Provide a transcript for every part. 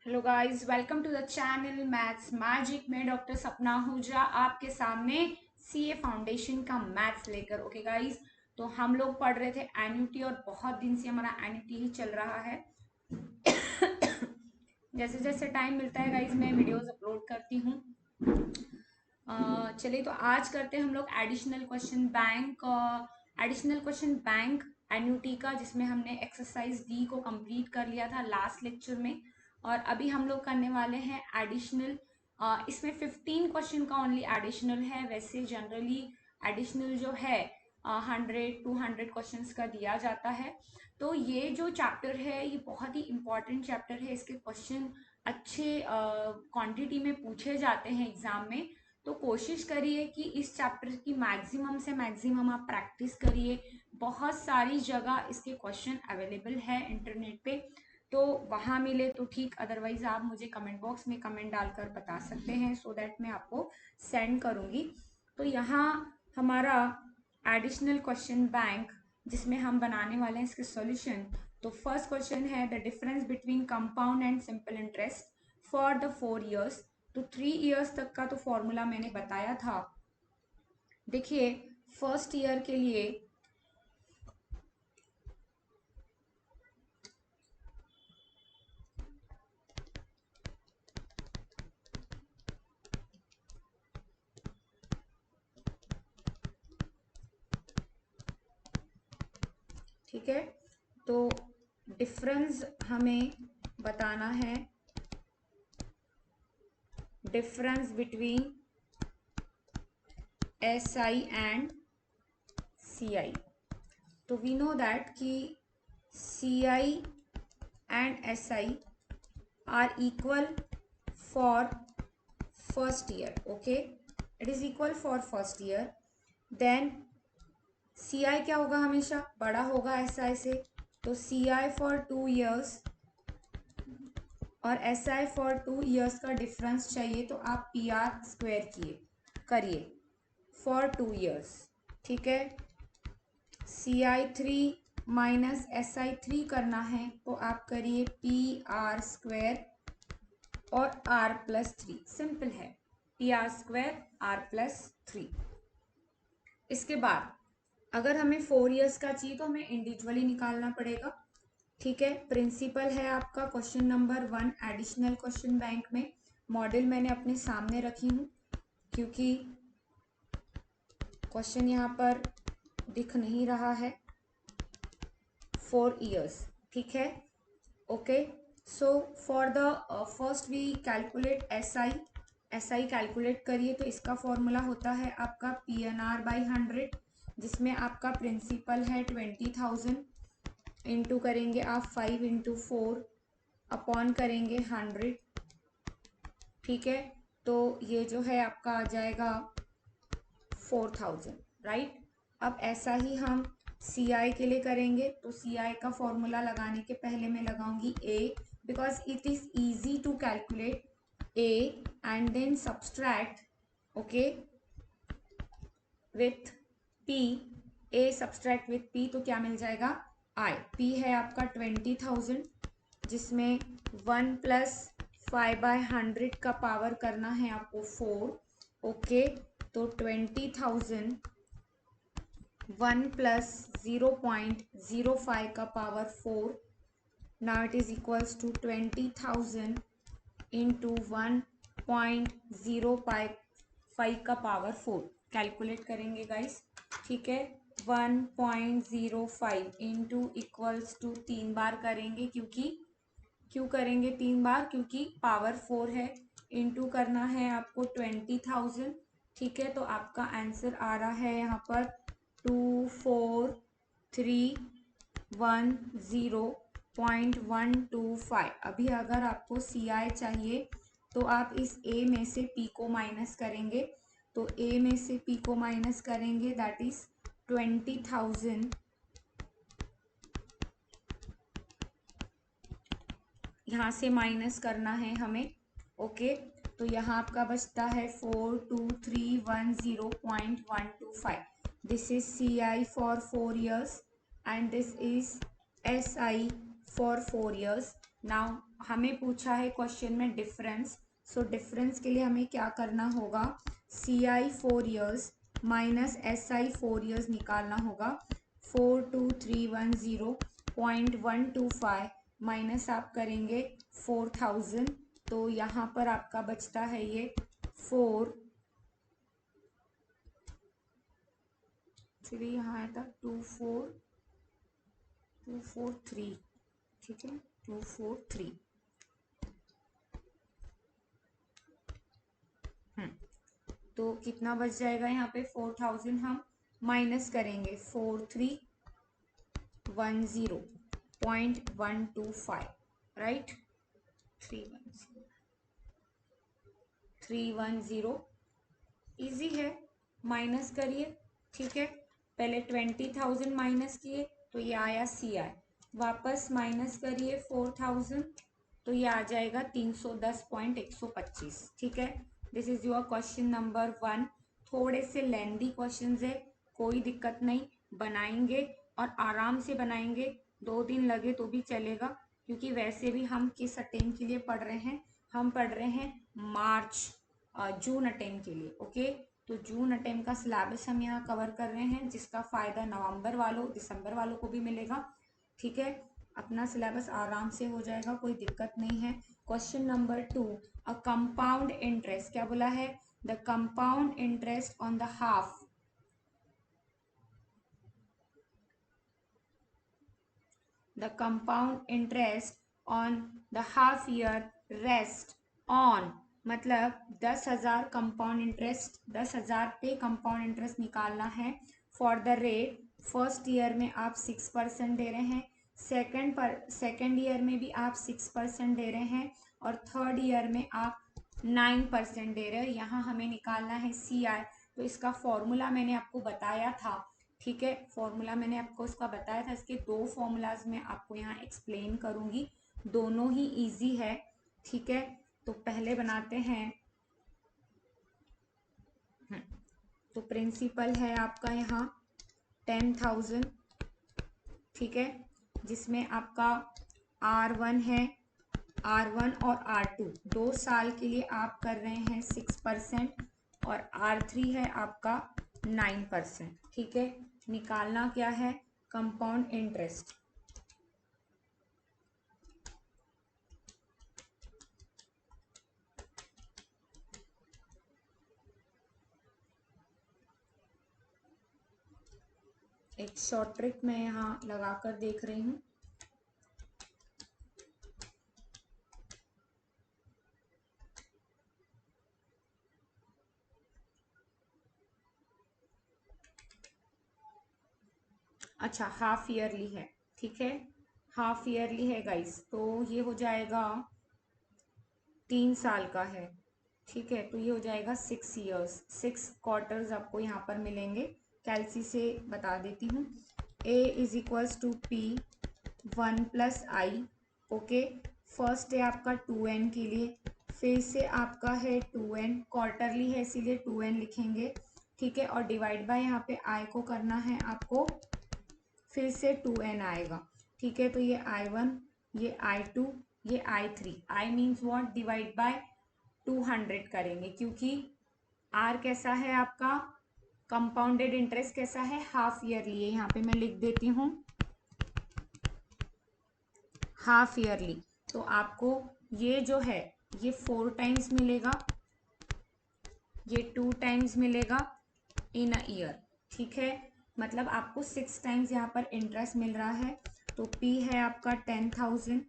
Hello guys, welcome to the channel maths magic में doctor Sapna Ahuja आपके सामने सीए फाउंडेशन का मैथ्स लेकर। ओके गाइस, तो हम लोग पढ़ रहे थे एन्युटी और बहुत दिन से हमारा एन्युटी ही चल रहा है। जैसे जैसे टाइम मिलता है गाइस मैं वीडियोस अपलोड करती हूँ। चलिए तो आज करते हैं हम लोग एडिशनल क्वेश्चन बैंक एन्युटी का, जिसमें हमने एक्सरसाइज डी को कंप्लीट कर लिया था लास्ट लेक्चर में। और अभी हम लोग करने वाले हैं एडिशनल। इसमें 15 क्वेश्चन का ओनली एडिशनल है। वैसे जनरली एडिशनल जो है 100-200 क्वेश्चंस का दिया जाता है। तो ये जो चैप्टर है ये बहुत ही इंपॉर्टेंट चैप्टर है। इसके क्वेश्चन अच्छे क्वांटिटी में पूछे जाते हैं एग्जाम में। तो कोशिश करिए कि इस चैप्टर की मैक्सिमम से मैक्सिमम आप प्रैक्टिस करिए। बहुत सारी जगह इसके क्वेश्चन अवेलेबल है इंटरनेट पे, तो वहां मिले तो ठीक, अदरवाइज आप मुझे कमेंट बॉक्स में कमेंट डालकर बता सकते हैं, सो दैट मैं आपको सेंड करूंगी। तो यहाँ हमारा एडिशनल क्वेश्चन बैंक जिसमें हम बनाने वाले हैं इसके सॉल्यूशन। तो फर्स्ट क्वेश्चन है the difference between compound and simple interest for the 4 years। तो 3 years तक का तो फॉर्मूला मैंने बताया था। देखिए फर्स्ट ईयर के लिए ठीक है, तो डिफरेंस हमें बताना है, difference between S I and C I. तो वी नो दैट कि C I and S I are equal for first year. Okay, it is equal for first year. Then C I क्या होगा, हमेशा बड़ा होगा एस आई से। तो C I for 2 years और एस आई फॉर 2 years का डिफरेंस चाहिए, तो आप पी आर स्क्वायर करिए फॉर 2 years। ठीक है, सी आई 3 माइनस एस आई 3 करना है तो आप करिए पी आर स्क्वायर और आर प्लस 3। सिंपल है, P R square R plus 3। इसके बाद अगर हमें 4 years का चाहिए तो हमें इंडिविजुअली निकालना पड़ेगा। ठीक है, प्रिंसिपल है आपका question number 1 additional question bank में। मॉडल मैंने अपने सामने रखी हूँ क्योंकि क्वेश्चन यहाँ पर दिख नहीं रहा है। 4 years, ठीक है। Okay, so for the first we calculate S I. S I calculate करिए तो इसका फॉर्मूला होता है आपका पी एन आर बाई 100, जिसमें आपका प्रिंसिपल है 20,000। इंटू करेंगे आप 5 इंटू 4 अपॉन करेंगे 100। ठीक है, तो ये जो है आपका आ जाएगा 4,000, राइट। अब ऐसा ही हम सी आई के लिए करेंगे। तो सी आई का फॉर्मूला लगाने के पहले मैं लगाऊंगी a, because it is easy to calculate a and then subtract, okay, with p. A subtract with p तो क्या मिल जाएगा, आई। पी है आपका 20,000, जिसमें 1 प्लस 5/100 का पावर करना है आपको 4। ओके, तो 20,000 1 प्लस 0.05 का power 4। Now it is equals to 20,000 into 1.05 का पावर 4। कैलकुलेट करेंगे गाइस। ठीक है, 1.05 इंटू इक्वल्स टू 3 बार करेंगे, क्यों करेंगे 3 बार, क्योंकि पावर 4 है। इंटू करना है आपको 20,000। ठीक है, तो आपका आंसर आ रहा है यहाँ पर 24,310.125। अभी अगर आपको सी आई चाहिए तो आप इस ए में से पी को माइनस करेंगे। तो ए में से पी को माइनस करेंगे, दैट इज 20,000 यहाँ से माइनस करना है हमें। ओके, तो यहाँ आपका बचता है 42,310.125। This is C I for 4 years and this is S I for 4 years। Now हमें पूछा है क्वेश्चन में डिफरेंस, सो डिफरेंस के लिए हमें क्या करना होगा, CI 4 years minus SI 4 years निकालना होगा। 42310.125 माइनस आप करेंगे 4000, तो यहाँ पर आपका बचता है ये 3 यहाँ आया था 243, ठीक है 243। तो कितना बच जाएगा यहाँ पे 4000, हम माइनस करेंगे 4310.125, राइट 310 इजी है, माइनस करिए, ठीक है। पहले 20,000 माइनस किए तो ये आया CI, वापस माइनस करिए 4000 तो ये आ जाएगा 310.125, ठीक है। This is your question number 1। थोड़े से लेंदी क्वेश्चंस है, कोई दिक्कत नहीं, बनाएंगे और आराम से बनाएंगे, 2 दिन लगे तो भी चलेगा, क्योंकि वैसे भी हम किस अटेम्प्ट के लिए पढ़ रहे हैं, हम पढ़ रहे हैं जून अटेम्प्ट के लिए, ओके। तो जून अटेम्प्ट का सिलेबस हम यहाँ कवर कर रहे हैं, जिसका फ़ायदा नवंबर वालों दिसंबर वालों को भी मिलेगा, ठीक है। अपना सिलेबस आराम से हो जाएगा, कोई दिक्कत नहीं है। Question number 2, a compound interest, क्या बोला है, the compound interest on the half, the compound interest on the half year rest on, मतलब 10,000 कंपाउंड इंटरेस्ट, 10,000 पे कंपाउंड इंटरेस्ट निकालना है for the rate, first year में आप 6% दे रहे हैं, सेकेंड ईयर में भी आप 6% दे रहे हैं, और थर्ड ईयर में आप 9% दे रहे हो। यहाँ हमें निकालना है CI, तो इसका फॉर्मूला मैंने आपको बताया था, ठीक है, फॉर्मूला मैंने आपको इसका बताया था। इसके 2 फॉर्मूलाज मैं आपको यहाँ एक्सप्लेन करूँगी, दोनों ही इजी है, ठीक है। तो पहले बनाते हैं, तो प्रिंसिपल है आपका यहाँ 10,000, ठीक है, जिसमें आपका R1 है, R1 और R2 2 साल के लिए आप कर रहे हैं 6%, और R3 है आपका 9%, ठीक है। निकालना क्या है, कंपाउंड इंटरेस्ट, एक शॉर्ट ट्रिक मैं यहाँ लगा कर देख रही हूँ। अच्छा हाफ ईयरली है, ठीक है, हाफ ईयरली है गाइस, तो ये हो जाएगा 3 साल का है, ठीक है, तो ये हो जाएगा 6 ईयर्स, 6 क्वार्टर्स आपको यहाँ पर मिलेंगे। कैलसी से बता देती हूँ, A is equals to P 1+I, okay. First है आपका 2n के लिए, फिर से आपका है 2n, क्वार्टरली है इसीलिए 2n लिखेंगे, ठीक है, और डिवाइड बाय यहाँ पे I को करना है आपको, फिर से 2n आएगा, ठीक है। तो ये I1, ये I2, ये I3, I means what, divide by 200 करेंगे, क्योंकि R कैसा है आपका, कंपाउंडेड इंटरेस्ट कैसा है, हाफ ईयरली है, यहाँ पे मैं लिख देती हूँ हाफ ईयरली। तो आपको ये जो है ये 4 टाइम्स मिलेगा, ये 2 टाइम्स मिलेगा इन अ ईयर, ठीक है, मतलब आपको 6 टाइम्स यहाँ पर इंटरेस्ट मिल रहा है। तो P है आपका 10,000,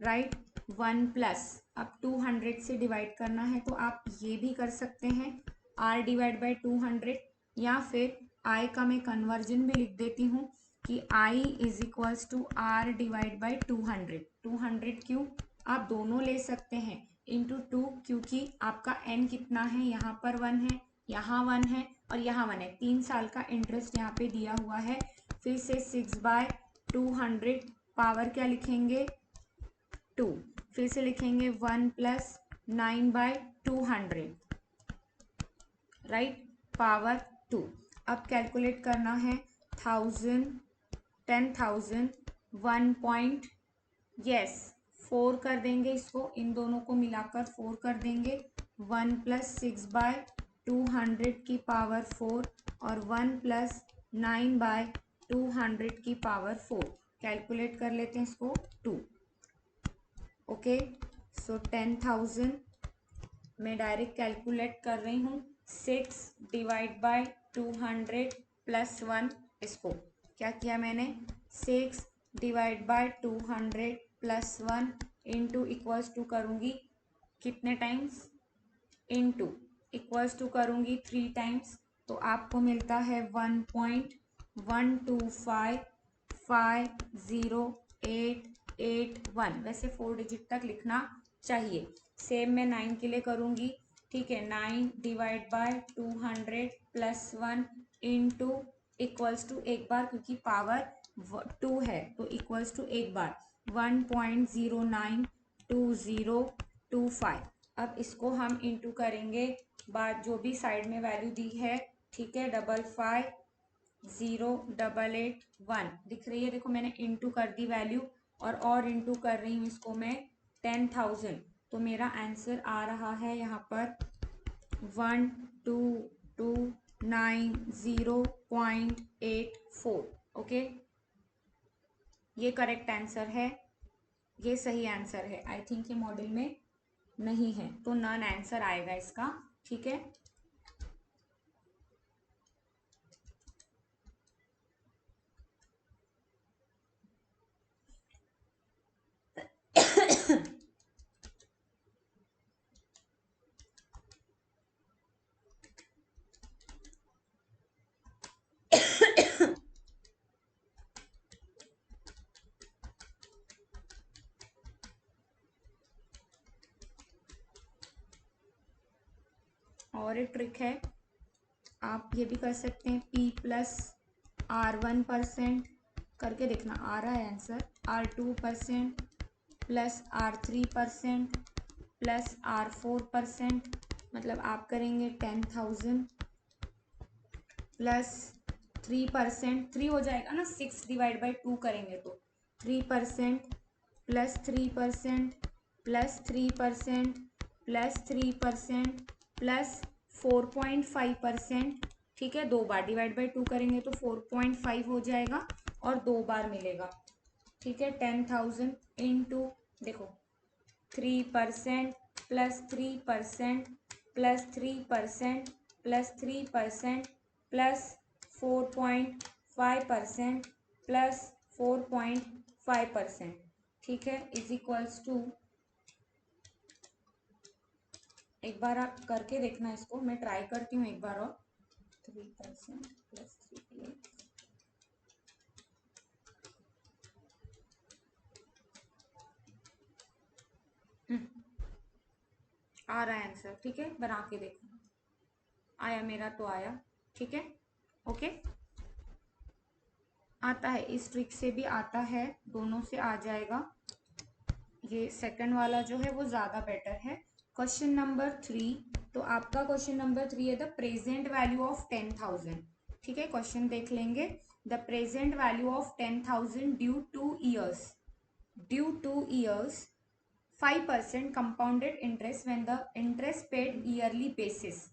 राइट, 1 प्लस, अब 200 से डिवाइड करना है, तो आप ये भी कर सकते हैं R डिवाइड बाई 200, या फिर I का मैं कन्वर्जन भी लिख देती हूँ कि I is equals to R divide by 200, 200 क्यों, आप दोनों ले सकते हैं इंटू 2, क्योंकि आपका n कितना है, यहाँ पर 1 है, यहाँ 1 है और यहाँ 1 है, 3 साल का इंटरेस्ट यहाँ पे दिया हुआ है। फिर से 6/200, पावर क्या लिखेंगे 2, फिर से लिखेंगे 1 प्लस 9/200, राइट, पावर 2। अब कैलकुलेट करना है 1000, 10,000, 1 पॉइंट, यस 4 कर देंगे इसको, इन दोनों को मिलाकर 4 कर देंगे। 1 + 6/200 की पावर 4 और 1 + 9/200 की पावर 4। कैलकुलेट कर लेते हैं इसको 2। ओके, सो 10,000 मैं डायरेक्ट कैलकुलेट कर रही हूँ। 6 / 200 + 1, इसको क्या किया मैंने, 6 / 200 + 1 इंटू इक्वल्स टू करूँगी कितने टाइम्स, इंटू इक्वल्स टू करूँगी 3 टाइम्स, तो आपको मिलता है 1.12550881। वैसे 4 डिजिट तक लिखना चाहिए। सेम मैं 9 के लिए करूँगी, ठीक है। 9 / 200 + 1 इंटू इक्वल्स टू एक बार, क्योंकि पावर 2 है तो इक्वल्स टू एक बार 1.092025। अब इसको हम इंटू करेंगे बाद जो भी साइड में वैल्यू दी है, ठीक है। 550881 दिख रही है, देखो मैंने इंटू कर दी वैल्यू, और इंटू कर रही हूँ इसको मैं 10,000। तो मेरा आंसर आ रहा है यहाँ पर 1229.84। ओके, ये करेक्ट आंसर है, ये सही आंसर है। आई थिंक ये मॉडल में नहीं है तो नॉन आंसर आएगा इसका, ठीक है। और एक ट्रिक है, आप ये भी कर सकते हैं, P + R1% करके देखना, आ रहा है आंसर। R2% + R3% + R4%, मतलब आप करेंगे 10,000 + 3%, 3 हो जाएगा ना, 6 / 2 करेंगे तो 3% + 3% + 3% + 3% + 4.5%, ठीक है। 2 बार डिवाइड बाई 2 करेंगे तो 4.5 हो जाएगा और 2 बार मिलेगा, ठीक है। 10,000 इंटू देखो 3% + 3% + 3% + 3% + 4.5% + 4.5%, ठीक है, इज इक्वल्स टू, एक बार आप करके देखना इसको, मैं ट्राई करती हूँ एक बार और। 3% + 3 आ रहा है आंसर, ठीक है, बना के देखो। आया मेरा तो आया, ठीक है। ओके, आता है, इस ट्रिक से भी आता है, दोनों से आ जाएगा। ये सेकंड वाला जो है वो ज़्यादा बेटर है। क्वेश्चन नंबर 3, तो आपका क्वेश्चन नंबर 3 है द प्रेजेंट वैल्यू ऑफ 10,000, ठीक है। क्वेश्चन देख लेंगे। The present value of 10,000 due two years 5% compounded interest when the interest paid yearly basis.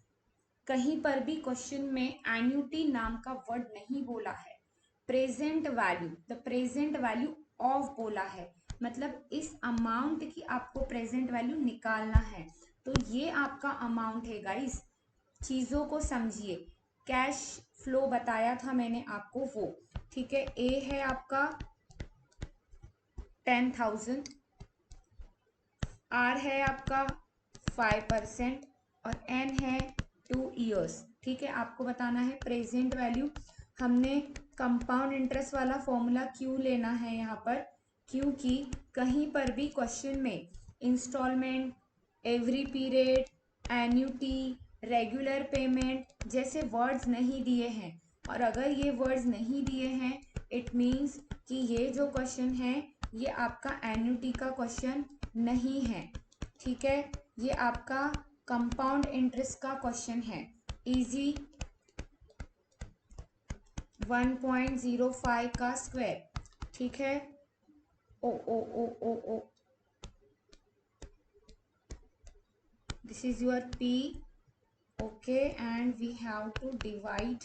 कहीं पर भी क्वेश्चन में एन्युटी नाम का वर्ड नहीं बोला है। Present value, the present value of बोला है, मतलब इस अमाउंट की आपको प्रेजेंट वैल्यू निकालना है। तो ये आपका अमाउंट है गाइस, चीज़ों को समझिए। कैश फ्लो बताया था मैंने आपको वो, ठीक है। ए है आपका 10,000, आर है आपका 5% और एन है 2 ईयर्स, ठीक है। आपको बताना है प्रेजेंट वैल्यू। हमने कंपाउंड इंटरेस्ट वाला फॉर्मूला क्यों लेना है यहाँ पर, क्योंकि कहीं पर भी क्वेश्चन में instalment, every period, annuity, regular payment जैसे वर्ड्स नहीं दिए हैं, और अगर ये वर्ड्स नहीं दिए हैं इट मीन्स कि ये जो क्वेश्चन है ये आपका एन्युटी का क्वेश्चन नहीं है, ठीक है। ये आपका कंपाउंड इंटरेस्ट का क्वेश्चन है। इजी 1.05 का स्क्वायर, ठीक है। ओ ओ ओ ओ ओ this is your p, okay, and we have to divide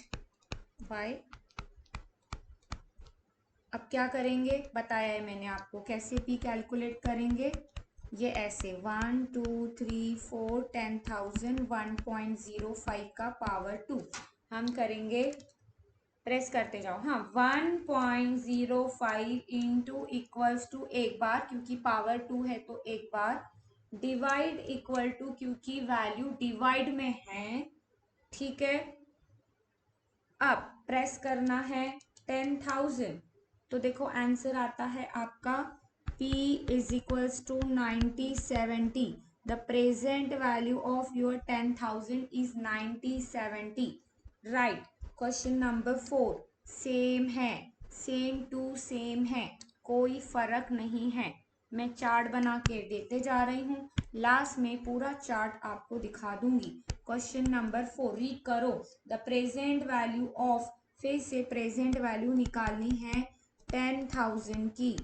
by. अब क्या करेंगे, बताया है मैंने आपको कैसे p कैलकुलेट करेंगे। ये ऐसे 1 2 3 4 10,000 1.05 का पावर 2 हम करेंगे, प्रेस करते जाओ। हाँ, 1.05 इंटू इक्वल्स टू एक बार, क्योंकि पावर 2 है तो एक बार, डिवाइड इक्वल टू क्योंकि वैल्यू डिवाइड में है, ठीक है। अब प्रेस करना है 10,000, तो देखो आंसर आता है आपका P is equals to 9070। The present value of your 10,000 is 9070, right. Question number 4 same है, सेम टू सेम है, कोई फर्क नहीं है। मैं चार्ट बना के देते जा रही हूँ, लास्ट में पूरा चार्ट आपको दिखा दूंगी। क्वेश्चन नंबर 4 रीड करो। द प्रेजेंट वैल्यू ऑफ, फिर से प्रेजेंट वैल्यू निकालनी है 10,000 की,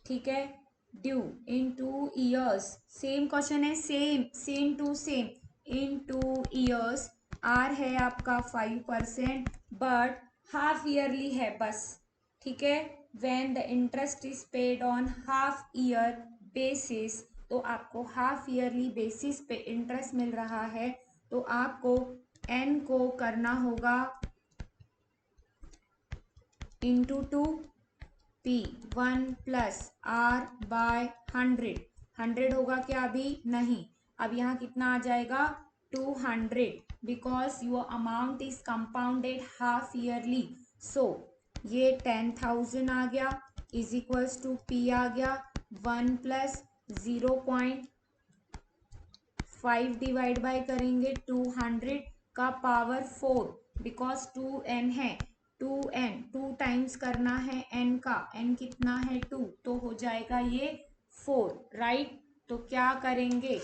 ठीक है। Due in 2 years, same question है, same to same, in 2 years. R है आपका 5%, बट हाफ ईयरली है बस, ठीक है। When the interest is paid on half year basis, तो आपको हाफ ईयरली बेसिस पे इंटरेस्ट मिल रहा है, तो आपको एन को करना होगा into 2 P 1 plus R by 100। 100 होगा क्या, अभी नहीं, अब यहाँ कितना आ जाएगा 200, because your amount is compounded half yearly. So ये 10,000 आ गया, इज इक्वल्स टू P आ गया 1 प्लस 0.5 डिवाइड बाय करेंगे 200 का पावर 4, बिकॉज 2n है, 2n 2 टाइम्स करना है n का, n कितना है 2, तो हो जाएगा ये 4, राइट। तो क्या करेंगे,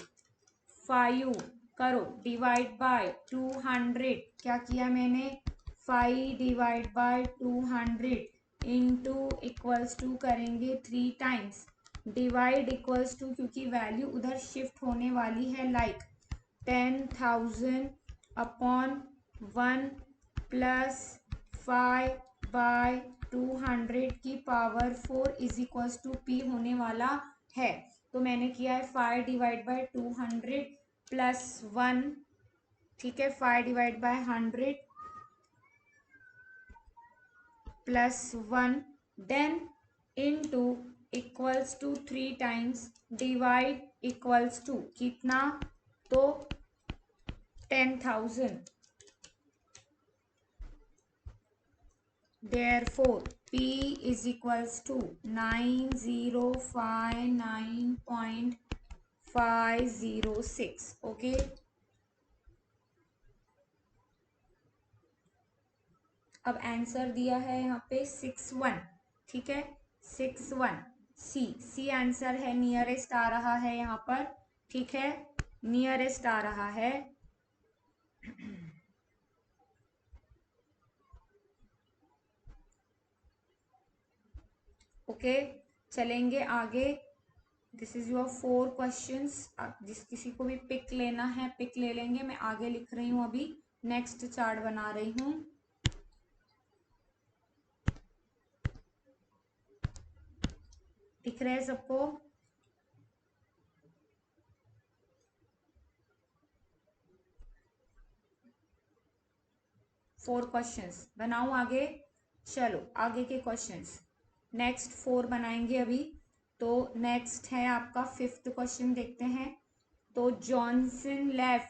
5 करो डिवाइड बाय 200, क्या किया मैंने, 5 divide by 200 into equals to करेंगे 3 टाइम्स, डिवाइड इक्वल्स टू क्योंकि वैल्यू उधर शिफ्ट होने वाली है, लाइक 10,000 अपॉन 1 प्लस 5 बाय 200 की power 4 is equals to P होने वाला है। तो मैंने किया है 5 डिवाइड बाय 200 प्लस 1, ठीक है, 5 divide by 100 plus 1, then into equals to 3 times, divide equals to कितना, तो 10,000। Therefore, P is equals to 9059.506, okay। अब आंसर दिया है यहाँ पे 61, ठीक है, 61 सी आंसर है, नियरेस्ट आ रहा है यहाँ पर, ठीक है, नियरेस्ट आ रहा है। ओके, चलेंगे आगे। दिस इज योर 4 क्वेश्चंस, जिस किसी को भी पिक लेना है पिक ले लेंगे, मैं आगे लिख रही हूँ, अभी नेक्स्ट चार्ट बना रही हूँ। दिख रहे हैं सबको, फोर क्वेश्चंस बनाऊं आगे, चलो आगे के क्वेश्चंस नेक्स्ट 4 बनाएंगे अभी। तो नेक्स्ट है आपका 5th क्वेश्चन, देखते हैं। तो Johnson left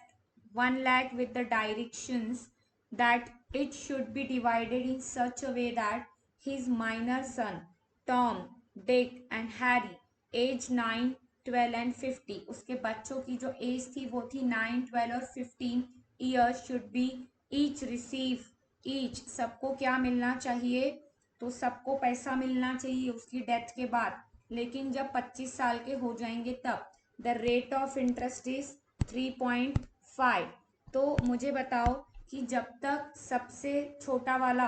1 lakh with the directions that it should be divided in such a way that his minor son Tom, Dick and Harry age 9, 12 and 50, उसके बच्चों की जो एज थी वो थी 9, 12 और 15 years, should be each receive, each सबको क्या मिलना चाहिए, तो सबको पैसा मिलना चाहिए उसकी डेथ के बाद, लेकिन जब 25 साल के हो जाएंगे तब। The rate of interest is 3.5। तो मुझे बताओ कि जब तक सबसे छोटा वाला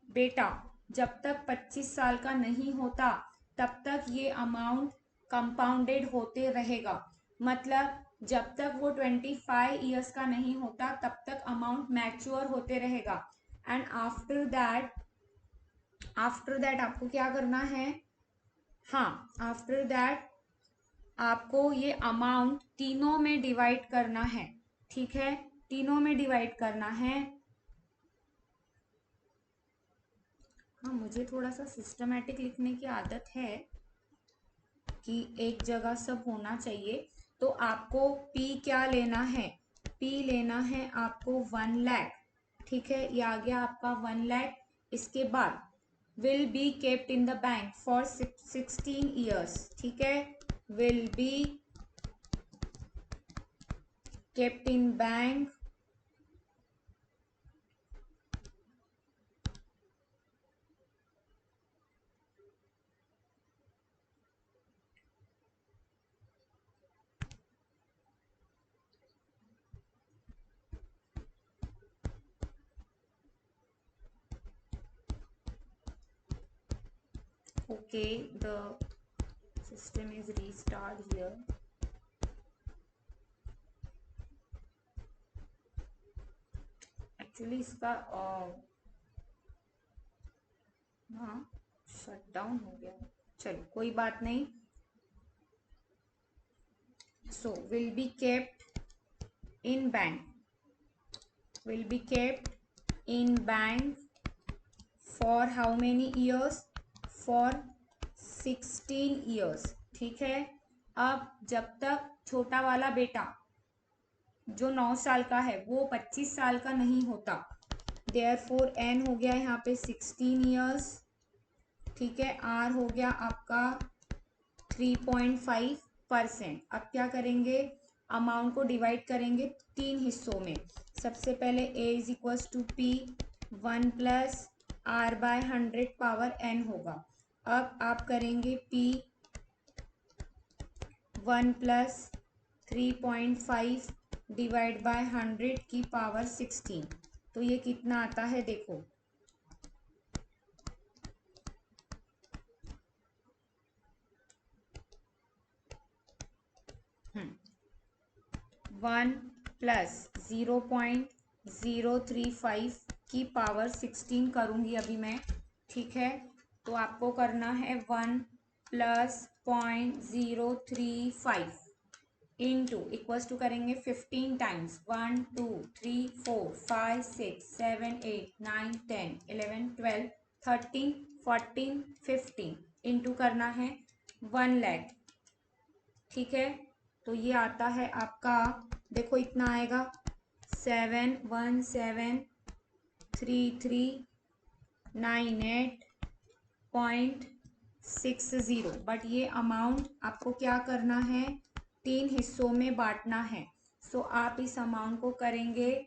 बेटा जब तक 25 साल का नहीं होता तब तक ये अमाउंट कंपाउंडेड होते रहेगा। मतलब जब तक वो 25 ईयर्स का नहीं होता तब तक अमाउंट मैच्योर होते रहेगा। एंड आफ्टर दैट आपको क्या करना है, हाँ आफ्टर दैट आपको ये अमाउंट तीनों में डिवाइड करना है। ठीक है, तीनों में डिवाइड करना है। हाँ, मुझे थोड़ा सा सिस्टमेटिक लिखने की आदत है कि एक जगह सब होना चाहिए। तो आपको P क्या लेना है, P लेना है आपको 1 लाख। ठीक है, ये आ गया आपका 1 लाख। इसके बाद will be kept in the bank for 16 years. ठीक है, will be kept in bank okay, the system is restart here. Actually इसका हाँ शट डाउन हो गया, चलो कोई बात नहीं। So will be kept in bank, will be kept in bank for how many years, for 16 years। ठीक है, अब जब तक छोटा वाला बेटा जो 9 साल का है वो 25 साल का नहीं होता, देयरफॉर n हो गया यहाँ पे 16 ईयर्स। ठीक है, r हो गया आपका 3.5%। अब क्या करेंगे, अमाउंट को डिवाइड करेंगे 3 हिस्सों में। सबसे पहले a is equals to p 1 plus r by 100 power n होगा। अब आप करेंगे p 1 प्लस 3.5 डिवाइड बाय 100 की पावर 16, तो ये कितना आता है देखो, 1 प्लस 0.035 की पावर 16 करूँगी अभी मैं। ठीक है, तो आपको करना है 1 प्लस 0.035 इंटू इक्वल्स टू करेंगे 15 टाइम्स 1 2 3 4 5 6 7 8 9 10 11 12 13 14 15 इंटू करना है 1 लाख। ठीक है, तो ये आता है आपका, देखो इतना आएगा 7173398.60। बट ये अमाउंट आपको क्या करना है, 3 हिस्सों में बांटना है। सो आप इस अमाउंट को करेंगे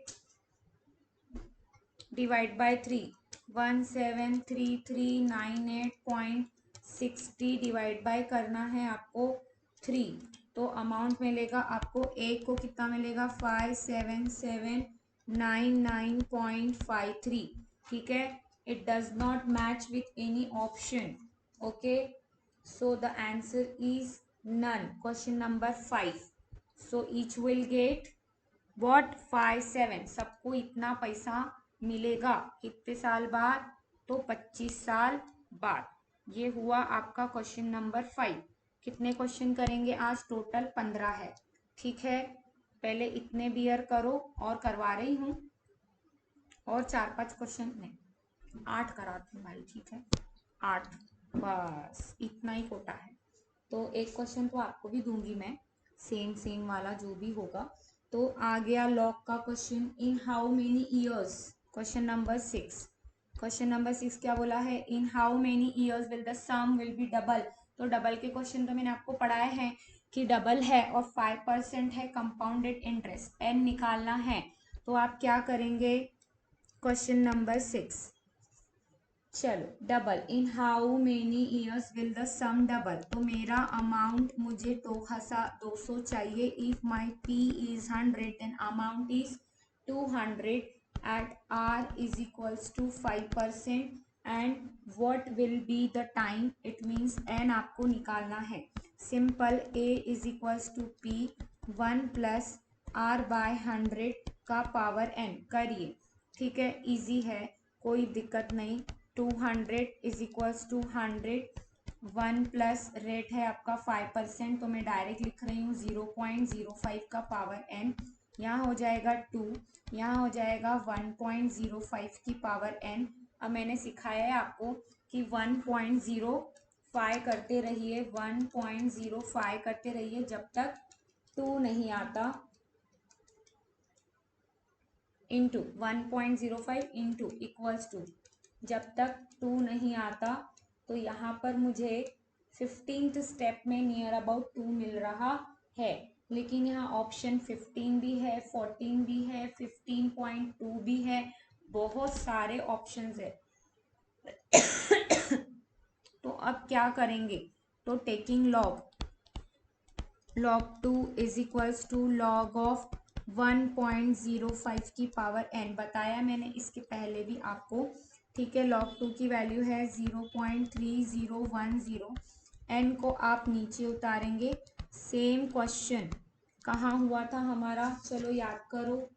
डिवाइड बाय 3, 1733398.60 डिवाइड बाय करना है आपको 3, तो अमाउंट मिलेगा आपको, एक को कितना मिलेगा 5779.53। ठीक है, it does not match with any option. Okay, so the answer is none, question number 5। So each will get what 57, सबको इतना पैसा मिलेगा कितने साल बाद, तो 25 साल बाद। ये हुआ आपका क्वेश्चन नंबर 5। कितने क्वेश्चन करेंगे आज, टोटल 15 है। ठीक है, पहले इतने बियर करो और करवा रही हूँ, और 4-5 क्वेश्चन नहीं 8 कराती हूँ भाई। ठीक है, 8 बस इतना ही कोटा है। तो एक क्वेश्चन तो आपको भी दूंगी मैं, सेम वाला जो भी होगा। तो आ गया लॉग का question, in how many years, question number 6। Question number 6 क्या बोला है, in how many years will the sum will be double. तो डबल के क्वेश्चन तो मैंने आपको पढ़ाए हैं कि डबल है और 5% है कंपाउंडेड इंटरेस्ट, एन निकालना है। तो आप क्या करेंगे, क्वेश्चन नंबर 6, चलो double, in how many years will the sum double. तो मेरा अमाउंट मुझे 200 चाहिए। If my p is 100 then amount is 200 at r is equals to 5%। And what will be the time, it means n आपको निकालना है। Simple a is equals to p 1 plus r by 100 का power n करिए। ठीक है, easy है, कोई दिक्कत नहीं। 200 is equals to 100, 1 plus rate है आपका 5%, तो मैं डायरेक्ट लिख रही हूँ 0.05 का पावर n। यहाँ हो जाएगा 2, यहाँ हो जाएगा 1.05 की पावर n। अब मैंने सिखाया है आपको कि 1.05 करते रहिए, 1.05 करते रहिए जब तक 2 नहीं आता, इंटू 1.05 इंटू इक्वल्स टू, जब तक 2 नहीं आता। तो यहाँ पर मुझे 15th स्टेप में नियर अबाउट 2 मिल रहा है, लेकिन यहाँ ऑप्शन 15 भी है, 14 भी है, 15.2 भी है, बहुत सारे ऑप्शंस है। तो अब क्या करेंगे, तो taking log 2 is equals to log of 1.05 की पावर n, बताया मैंने इसके पहले भी आपको। ठीक है, log 2 की वैल्यू है 0.3010, n को आप नीचे उतारेंगे। सेम क्वेश्चन कहाँ हुआ था हमारा, चलो याद करो,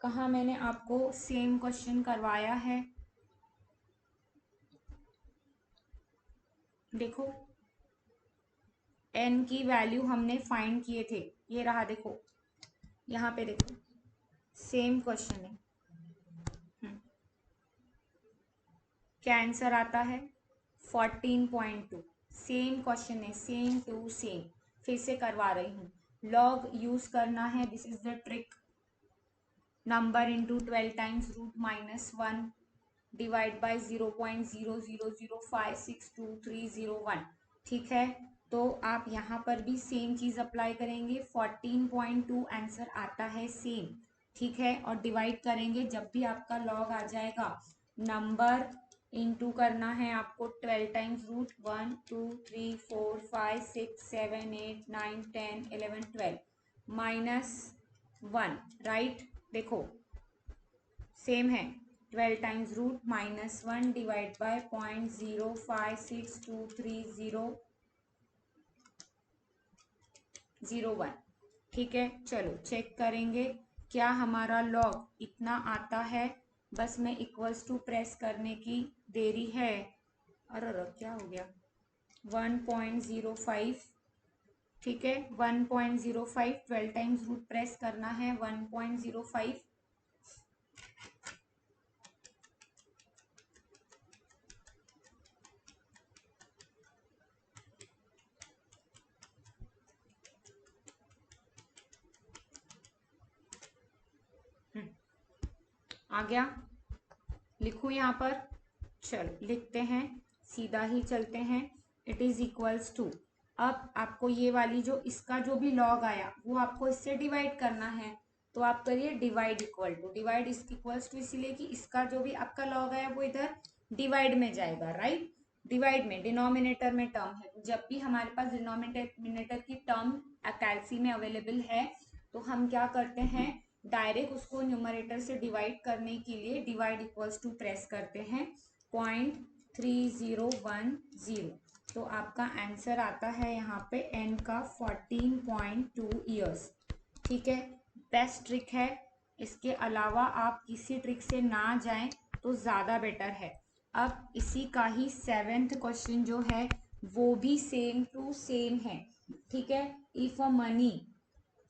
कहाँ मैंने आपको सेम क्वेश्चन करवाया है। देखो n की वैल्यू हमने फाइंड किए थे, ये रहा, देखो यहाँ पे देखो, सेम क्वेश्चन है। क्या आंसर आता है 14.2। सेम क्वेश्चन है, सेम टू सेम, फिर से करवा रही हूँ। लॉग यूज करना है, this is the trick. Number into 12 times root minus 1 divide by 0.000562301। ठीक है, तो आप यहाँ पर भी सेम चीज अप्लाई करेंगे। 14.2 आंसर आता है सेम। ठीक है, और डिवाइड करेंगे, जब भी आपका लॉग आ जाएगा, नंबर इंटू करना है आपको 12 टाइम्स रूट 1 2 3 4 5 6 7 8 9 10 11 12 माइनस 1, राइट। देखो सेम है, 12 times root minus 1 divide by 0.0562301। ठीक है, चलो चेक करेंगे क्या हमारा लॉग इतना आता है। बस मैं इक्वल्स टू प्रेस करने की देरी है। अरे क्या हो गया, 1.05। ठीक है, 1.05, 12 टाइम्स रूट प्रेस करना है 1.05। आ गया, लिखूं यहाँ पर, चलो लिखते हैं, सीधा ही चलते हैं। इट इज इक्वल्स टू, अब आपको ये वाली जो इसका जो भी लॉग आया वो आपको इससे डिवाइड करना है, तो आप करिए divide equal to, divide equals to इसीलिए कि इसका जो भी आपका लॉग आया वो इधर डिवाइड में जाएगा, राइट। डिवाइड में डिनोमिनेटर में टर्म है, तो जब भी हमारे पास डिनोमिनेटर की टर्म कैलसी में अवेलेबल है, तो हम क्या करते हैं, डायरेक्ट उसको न्यूमरेटर से डिवाइड करने के लिए डिवाइड इक्वल्स टू प्रेस करते हैं 0.3010। तो आपका आंसर आता है यहाँ पे n का 14.2 ईयर्स। ठीक है, बेस्ट ट्रिक है, इसके अलावा आप किसी ट्रिक से ना जाएं तो ज़्यादा बेटर है। अब इसी का ही 7th क्वेश्चन जो है वो भी सेम टू सेम है। ठीक है, if a money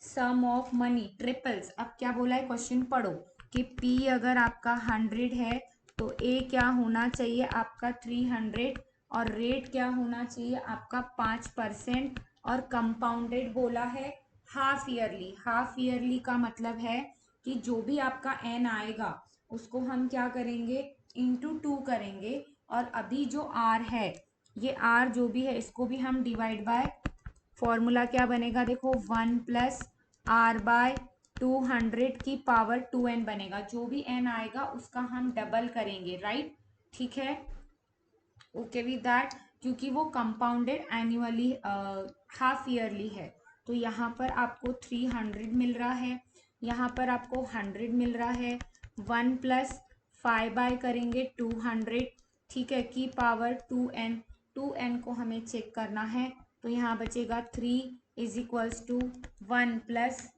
sum of money triples, अब क्या बोला है क्वेश्चन पढ़ो, कि P अगर आपका 100 है तो A क्या होना चाहिए आपका 300, और रेट क्या होना चाहिए आपका 5%, और कंपाउंडेड बोला है हाफ ईयरली। हाफ ईयरली का मतलब है कि जो भी आपका n आएगा उसको हम क्या करेंगे, इंटू 2 करेंगे, और अभी जो r है, ये r जो भी है इसको भी हम डिवाइड बाय, फॉर्मूला क्या बनेगा, देखो 1 प्लस आर बाय 200 की पावर 2n बनेगा। जो भी n आएगा उसका हम डबल करेंगे, राइट। ठीक है, ओके विद दैट, क्योंकि वो कंपाउंडेड एनुअली हाफ ईयरली है। तो यहाँ पर आपको 300 मिल रहा है, यहाँ पर आपको 100 मिल रहा है। 1 प्लस 5 बाय करेंगे 200, ठीक है, की पावर 2n, 2n को हमें चेक करना है, तो यहाँ बचेगा 3 इज इक्वल्स टू 1 प्लस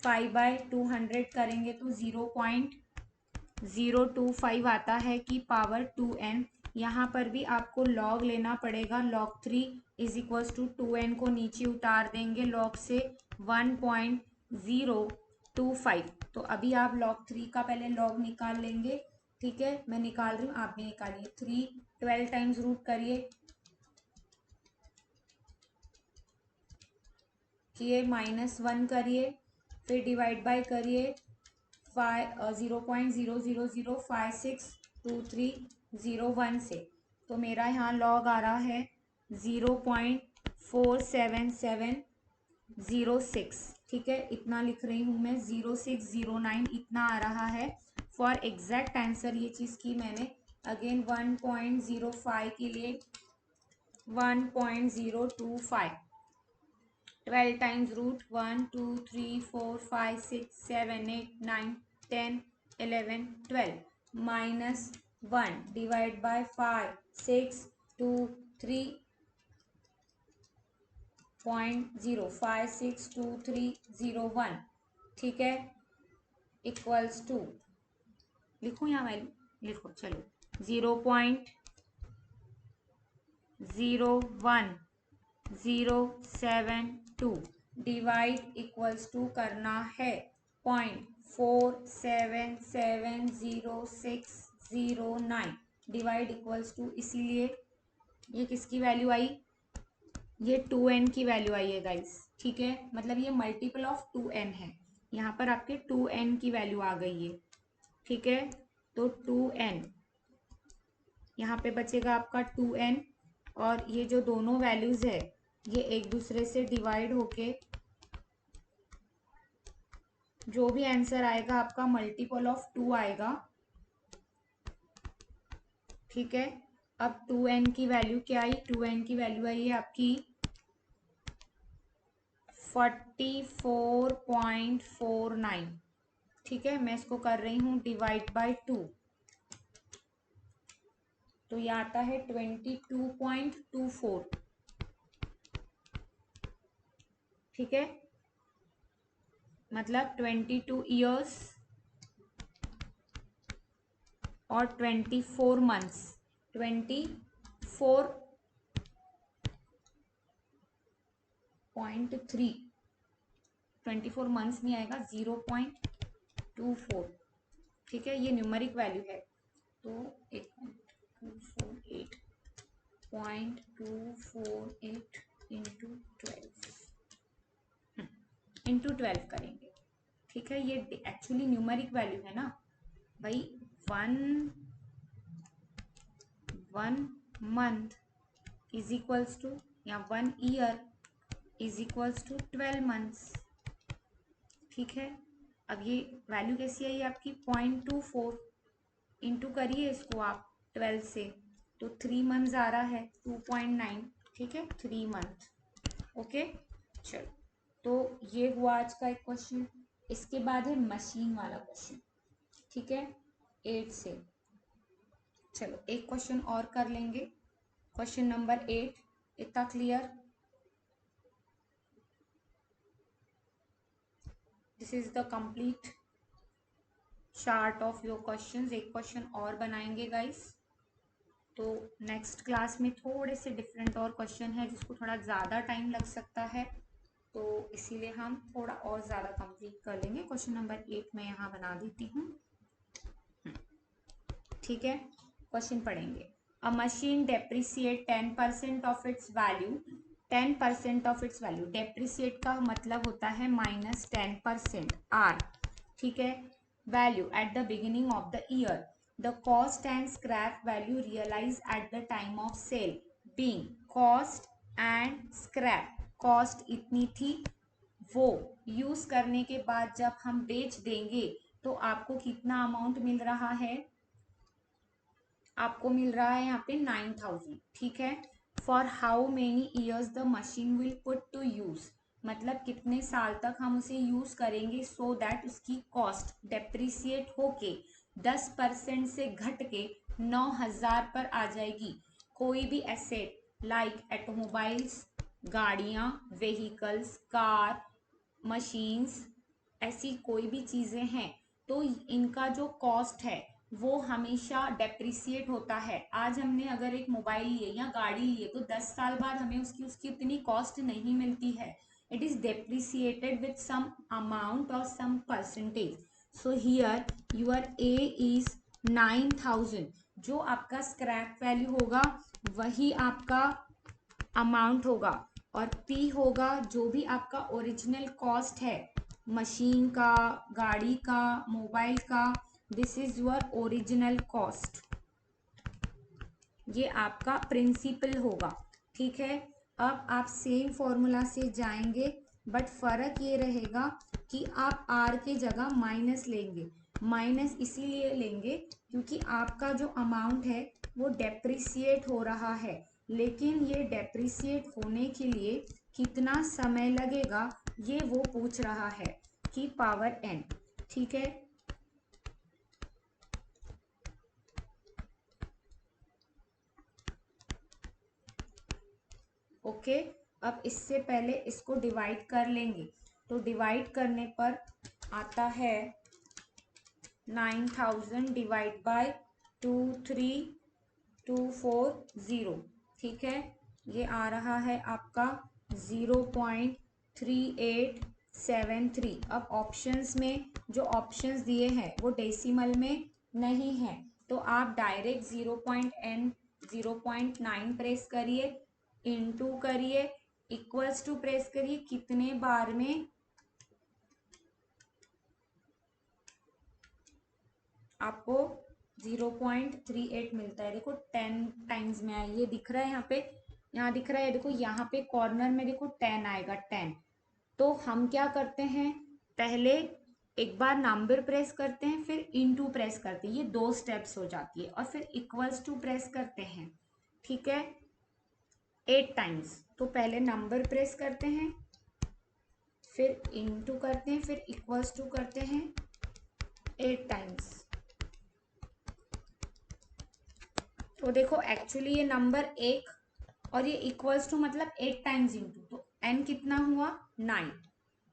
5/200 करेंगे तो 0.025 आता है की पावर 2n। यहाँ पर भी आपको लॉग लेना पड़ेगा, log 3 is equals to 2n को नीचे उतार देंगे लॉग से 1.025। तो अभी आप log 3 का पहले लॉग निकाल लेंगे, ठीक है, मैं निकाल रही हूँ, आप भी निकालिए। 3 12 टाइम्स रूट करिए, -1 करिए, फिर डिवाइड बाय करिए 0.000562301 से, तो मेरा यहाँ लॉग आ रहा है 0.47706, ठीक है, इतना लिख रही हूँ मैं, 0609 इतना आ रहा है। फॉर एग्जैक्ट आंसर ये चीज़ की मैंने, अगेन 1.05 के लिए 1.025, 12 टाइम्स रूट 1 2 3 4 5 6 7 8 9 10 11 12 -1 डिवाइड बाय 5 6 2 3.056230 ठीक है, इक्वल्स टू, लिखूँ या मैं लिखो, चलो 0.01072 डिवाइड इक्वल्स टू करना है 0.47700609 डिवाइड इक्वल्स टू, इसीलिए ये किसकी वैल्यू आई, ये 2n की वैल्यू आई है गाइस, ठीक है, मतलब ये मल्टीपल ऑफ 2n है, यहाँ पर आपके 2n की वैल्यू आ गई है, ठीक है, तो 2n यहाँ पे बचेगा आपका 2n, और ये जो दोनों वैल्यूज है ये एक दूसरे से डिवाइड होके जो भी आंसर आएगा आपका मल्टीपल ऑफ 2 आएगा, ठीक है। अब 2n की वैल्यू क्या आई, 2n की वैल्यू आई है आपकी 44.49, ठीक है, मैं इसको कर रही हूँ डिवाइड बाय 2, तो ये आता है 22.24, ठीक है, मतलब 22 ईयर्स और 24 मंथ्स, 24 मंथ्स नहीं आएगा, 0.24, ठीक है, ये न्यूमेरिक वैल्यू है, तो 8.248 इंटू 12 करेंगे, ठीक है, ये एक्चुअली न्यूमेरिक वैल्यू है ना भाई, one month is equals to, या 1 year is equals to 12 months, ठीक है। अब ये वैल्यू कैसी आई आपकी 0.24, इंटू करिए इसको आप 12 से, तो 3 मंथ्स आ रहा है 2.9, ठीक है, 3 मंथ, ओके, चलो, तो ये हुआ आज का एक क्वेश्चन। इसके बाद है मशीन वाला क्वेश्चन, ठीक है, 8 से, चलो एक क्वेश्चन और कर लेंगे, क्वेश्चन नंबर 8, इतना clear, this is the complete chart of your questions. एक क्वेश्चन और बनाएंगे गाइस, तो नेक्स्ट क्लास में थोड़े से डिफरेंट और क्वेश्चन है जिसको थोड़ा ज़्यादा टाइम लग सकता है, तो इसीलिए हम थोड़ा और ज़्यादा कंप्लीट कर लेंगे। क्वेश्चन नंबर 8 मैं यहाँ बना देती हूँ, ठीक है, क्वेश्चन पढ़ेंगे। A machine depreciate 10% of its value, 10% of its value, depreciate का मतलब होता है -10% आर, ठीक है, value at the beginning of the year, the cost and scrap value realise at the time of sale being cost and scrap, cost इतनी थी, वो use करने के बाद जब हम बेच देंगे तो आपको कितना अमाउंट मिल रहा है, आपको मिल रहा है यहाँ पे 9000, ठीक है। For how many years the machine will put to use, मतलब कितने साल तक हम उसे यूज करेंगे, सो दैट उसकी कॉस्ट डेप्रिसिएट होके 10% से घट के 9000 पर आ जाएगी। कोई भी एसेट लाइक ऑटोमोबाइल्स, गाड़ियाँ, व्हीकल्स, कार, मशीन्स, ऐसी कोई भी चीज़ें हैं तो इनका जो कॉस्ट है वो हमेशा डेप्रिसिएट होता है। आज हमने अगर एक मोबाइल लिए या गाड़ी लिए तो 10 साल बाद हमें उसकी उसकी उतनी कॉस्ट नहीं मिलती है। It is depreciated with some amount और some percentage. So here your a is 9000। जो आपका स्क्रैप वैल्यू होगा वही आपका अमाउंट होगा, और पी होगा जो भी आपका ओरिजिनल कॉस्ट है मशीन का, गाड़ी का, मोबाइल का। This is your original cost. ये आपका प्रिंसिपल होगा। ठीक है, अब आप सेम फॉर्मूला से जाएंगे बट फर्क ये रहेगा कि आप आर के जगह माइनस लेंगे। माइनस इसीलिए लेंगे क्योंकि आपका जो अमाउंट है वो डेप्रिसिएट हो रहा है, लेकिन ये डेप्रिसिएट होने के लिए कितना समय लगेगा ये वो पूछ रहा है कि पावर एन। ठीक है, ओके। अब इससे पहले इसको डिवाइड कर लेंगे, तो डिवाइड करने पर आता है 9000 डिवाइड बाय 23240। ठीक है, ये आ रहा है आपका 0.3873। अब ऑप्शंस में जो ऑप्शंस दिए हैं वो डेसिमल में नहीं है, तो आप डायरेक्ट 0.9 प्रेस करिए, इनटू करिए, इक्वल्स टू प्रेस करिए, कितने बार में आपको 0.38 मिलता है। देखो 10 टाइम्स में है, ये दिख रहा है यहाँ पे, यहाँ दिख रहा है, देखो यहाँ पे कॉर्नर में देखो 10 आएगा 10। तो हम क्या करते हैं, पहले एक बार नंबर प्रेस करते हैं फिर इनटू प्रेस करते हैं, ये 2 स्टेप्स हो जाती है, और फिर इक्वल्स टू प्रेस करते हैं। ठीक है, 8 टाइम्स। तो पहले नंबर प्रेस करते हैं, फिर इनटू करते हैं, फिर इक्वल्स टू करते हैं 8 टाइम्स। तो देखो एक्चुअली ये नंबर 1 और ये इक्वल्स टू मतलब 8 टाइम्स इनटू, तो n कितना हुआ 9।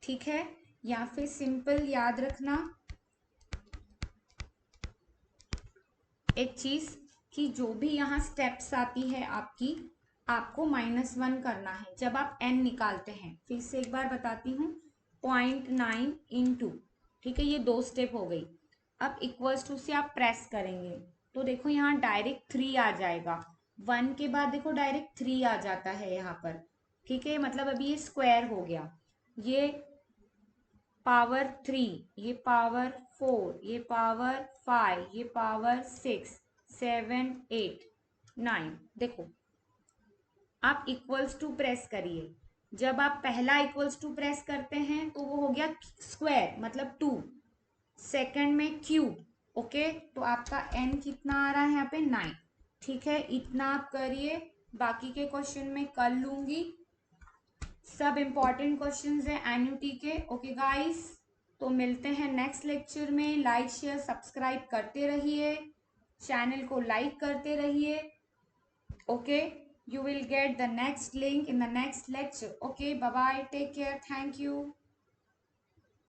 ठीक है, या फिर सिंपल याद रखना एक चीज कि जो भी यहाँ स्टेप्स आती है आपकी, आपको -1 करना है जब आप n निकालते हैं। फिर से एक बार बताती हूँ, 0.9 इंटू, ठीक है, ये 2 स्टेप हो गई। अब इक्वल्स टू से आप प्रेस करेंगे तो देखो यहाँ डायरेक्ट 3 आ जाएगा, 1 के बाद देखो डायरेक्ट 3 आ जाता है यहाँ पर। ठीक है, मतलब अभी ये स्क्वायर हो गया, ये पावर 3, ये पावर 4, ये पावर 5, ये पावर 6, 7, 8, 9। देखो आप इक्वल्स टू प्रेस करिए, जब आप पहला इक्वल्स टू प्रेस करते हैं तो वो हो गया स्क्वायर मतलब 2, सेकंड में क्यूब। ओके, तो आपका n कितना आ रहा है यहाँ पे 9। ठीक है, इतना आप करिए, बाकी के क्वेश्चन में कर लूंगी, सब इंपॉर्टेंट क्वेश्चंस है एन्युटी के। ओके गाइस, तो मिलते हैं नेक्स्ट लेक्चर में। लाइक शेयर सब्सक्राइब करते रहिए, चैनल को लाइक करते रहिए। Okay, you will get the next link in the next lecture. Okay, bye bye, take care, thank you.